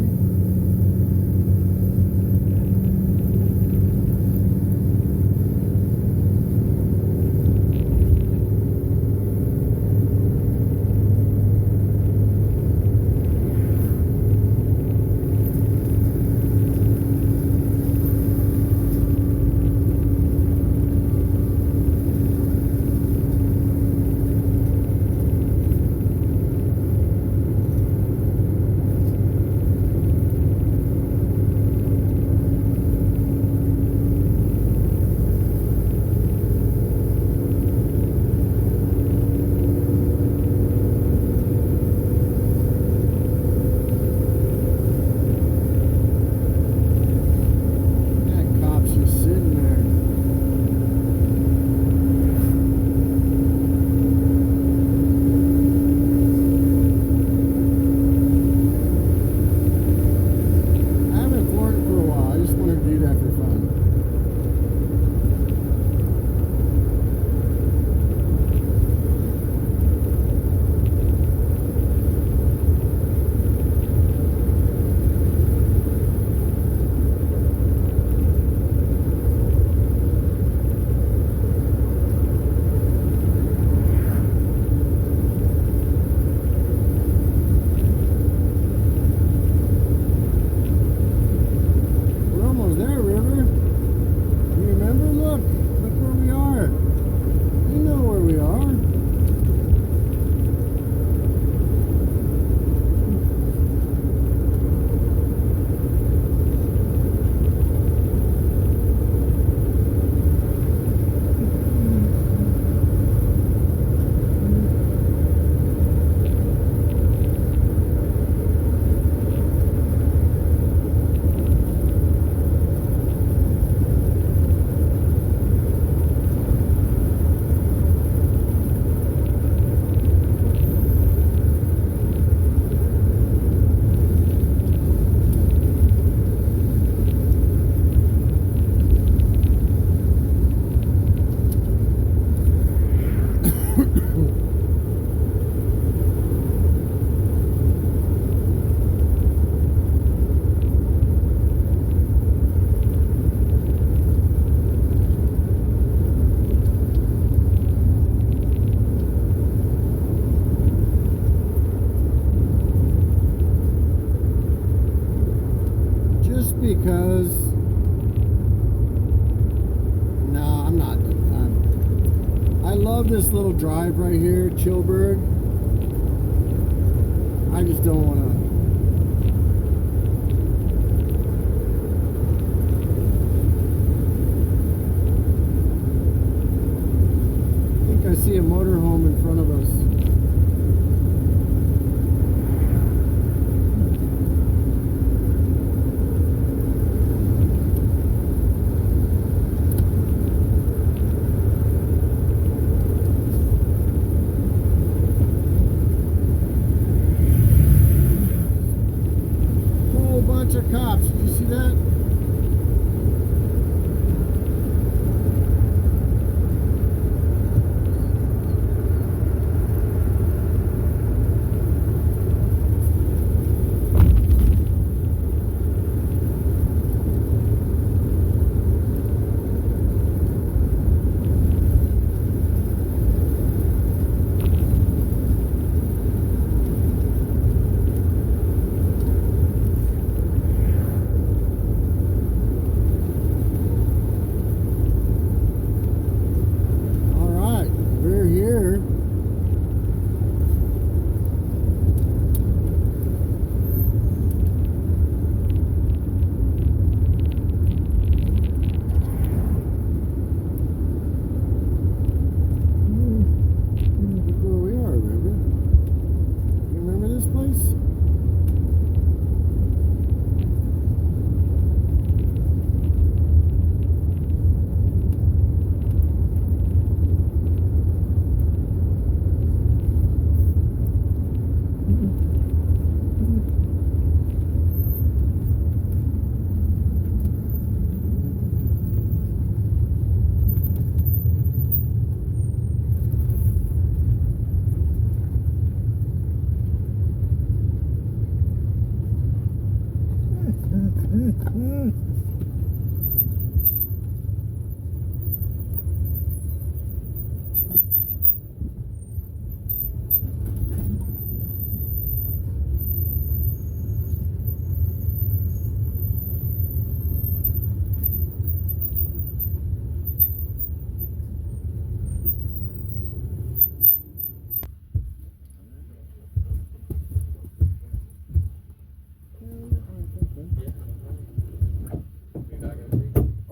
because no, I'm not. I love this little drive right here, Chilberg. I just don't want to. I see a motorhome in front of us. Whole bunch of cops. Did you see that?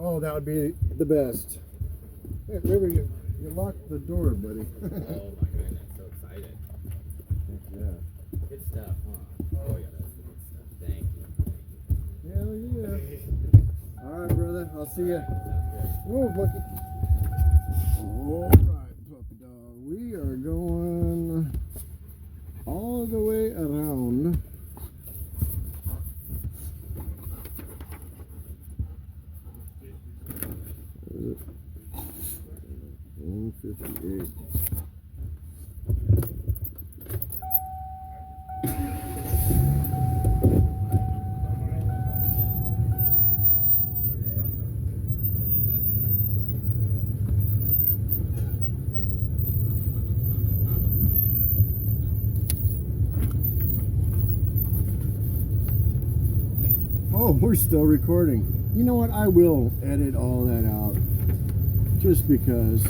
Oh, that would be the best. Hey, River, you locked the door, buddy. Oh my goodness, so excited. Yeah. Good stuff, huh? Oh yeah, that's good stuff. Thank you. Hell yeah. All right, brother. I'll see you. Move, Lucky. All right, puppy dog. We are going all the way around. 158. Oh, we're still recording. You know what? I will edit all that out just because.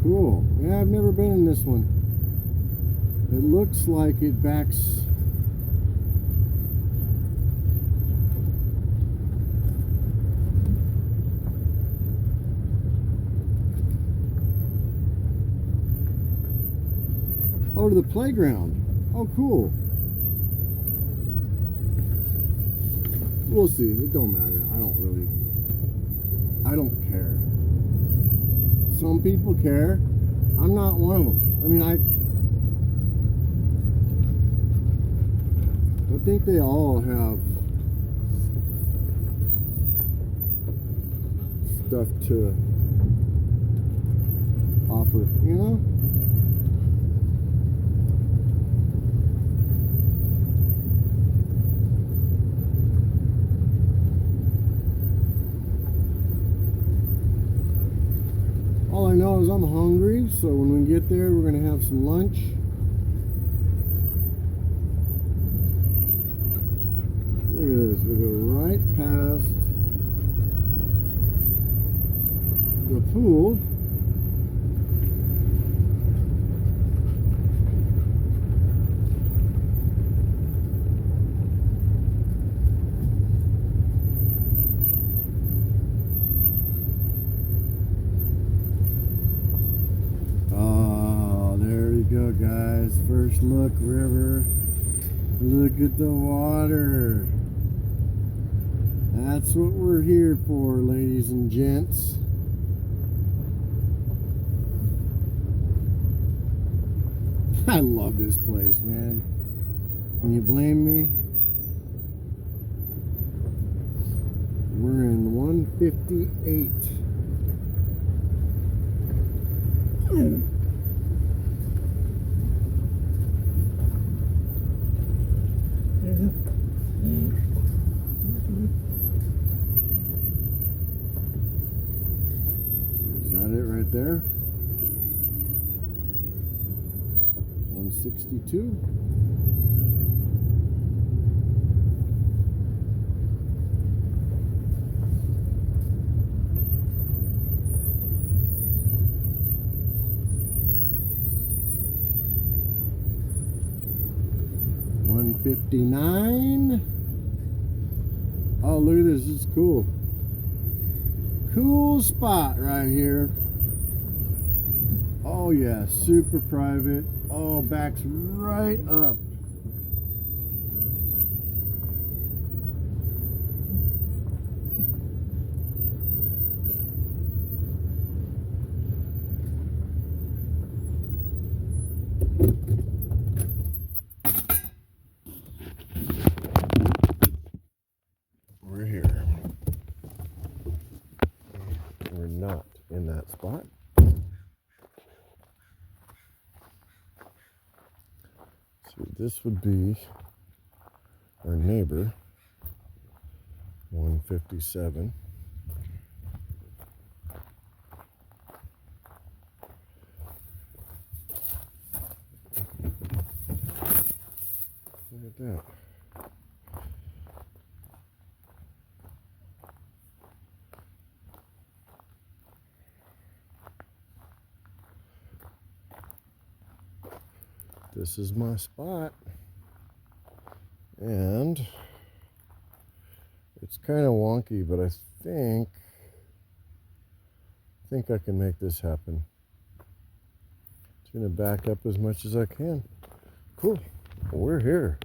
Cool. Yeah, I've never been in this one. It looks like it backs. Oh, to the playground. Oh, cool. We'll see. It don't matter. I don't care. Some people care. I'm not one of them. I mean, I think they all have stuff to offer, you know? All I know because I'm hungry, so when we get there, we're gonna have some lunch. Look at this, we go right past the pool. Oh, there we go, guys. First look, river. Look at the water. That's what we're here for, ladies and gents. I love this place, man. Can you blame me? We're in 158. Is that it right there? 162. $159. Oh, look at this. It's cool. Cool spot right here. Oh yeah, super private. Oh, backs right up. We're here. We're not in that spot. So this would be our neighbor, 157. Look at that. This is my spot, and it's kind of wonky, but I think I can make this happen. It's gonna back up as much as I can. Cool. We're here.